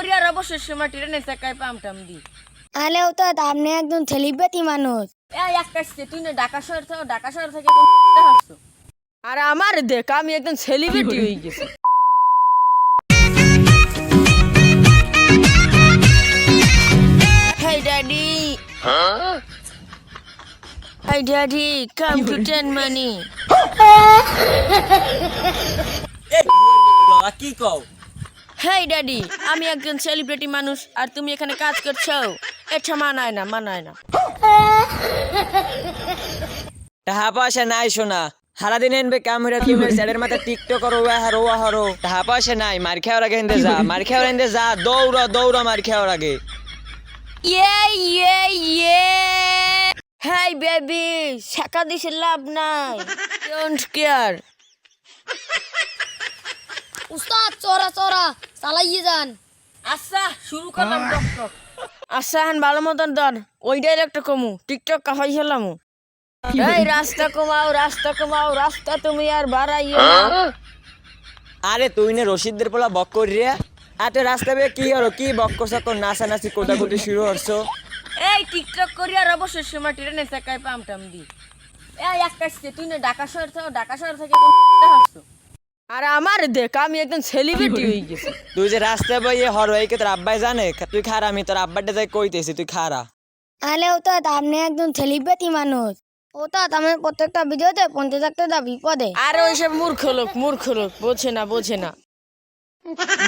করি আর অবসর সময় ট্রেনে চাকায় পামটাম দি। আলেও তো আপনি একজন সেলিব্রিটি মানুষ। এই এক কাজছে তুই না ঢাকা শহর থেকে তুমি হাসছো। আর আমার দেখ আমি একদম সেলিব্রিটি হয়ে গেছি। Hey daddy. Hey daddy, come to ten money. কি কও? হেই ড্যাডি, আমি একজন সেলিব্রিটি মানুষ আর তুমি এখানে কাজ করছো, এটা মানায় না। টাহা পয়সা নাই শোনা, সারাদিন এনবে ক্যামেরা তুমি স্যারের মাথা টিকটক করো হারো টাহা পয়সা নাই, মার খাওয়ার আগে এনদে যা দৌড়া মার খাওয়ার আগে। ইয়ে হেই বেবি, শাকা দিছে লাভ নাই, ডোন্ট কেয়ার। উস্তাদ চোরা চালাইয়ে যান। আচ্ছা শুরু করলাম টক। আচ্ছা হান ভালো মতন ধর, ওইটাই একটা কমু টিকটক কাহাই হেলামু। এই রাস্তা কমাও, রাস্তা তুমি আর বাড়াইও না। আরে তুই না রশিদদের পোলা বক করিয়া এত রাস্তা বেয়ে কি হলো, কি বক্ক সকর নাচানাচি কোদাকুদি শুরু করছো? এই টিকটক করি আর অবসর সময় ট্রেনে চাকায় পামটাম দি। এই এক কাজছে তুই না ঢাকা শহর থেকে তুমি হাসছো। আর আমার দেখ আমি একদম সেলিব্রিটি হয়ে গেছি। তুই যে রাস্তা বইয়ে হর হইকে তোর আব্বাই জানে তুই খারা, আমি তোর আব্বাটা যাই কইতেছি তুই খারা। আলেও তো আপনি একজন সেলিব্রিটি মানুষ। ও তো আমার প্রত্যেকটা ভিডিওতে 50 টাকা বিপদে। আর ওইসব মূর্খ লোক বোঝে না।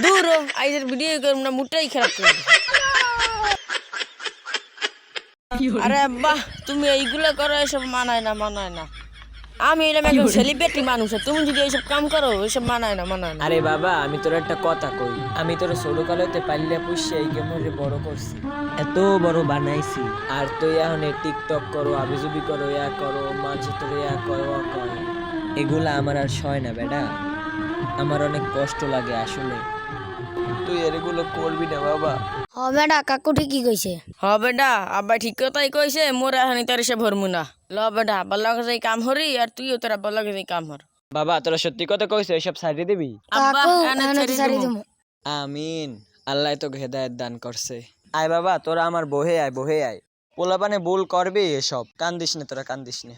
দূর আইজের ভিডিও করব না, মুটাই খারাপ করে দিছে। আরে বাহ, তুমি এইগুলো করো, এসব মানায় না। আমি এলাম একজন সেলিব্রিটি মানুষ, তুমি যদি এইসব কাম করো এসব মানায় না। আরে বাবা, আমি তোর একটা কথা কই, আমি তোর ছোট কালতে পাল্লা পুষে এই গেমরে বড় করছি, এত বড় বানাইছি। আর তুই এখন টিকটক করো, আবিজুবি করো, ইয়া করো, মাঝে তোর ইয়া করো এগুলা আমার আর সয় না বেটা, আমার অনেক কষ্ট লাগে আসলে। তুই এগুলো করবি না বাবা। হবে না, কাকু ঠিকই কইছে। হবে না, আব্বা ঠিক কথাই কইছে, মোরা হানি তার সে ভরমু না। ল বেটা, আব্বার লগে যাই কাম হরি আর তুইও তোর আব্বার লগে যাই কাম হর। বাবা তোরা সত্যি কথা কইছ, এসব সাইডে দিবি? আব্বা কাকু এনে এনে ছেড়ে ছাড়ি দিমু। দিমু। আমিন, আল্লাহ তোকে হেদায়েত দান করছে। আয় বাবা তোরা আমার বহে আয় পোলাপানে ভুল করবি, এসব কান্দিস না, তোরা কান্দিস না।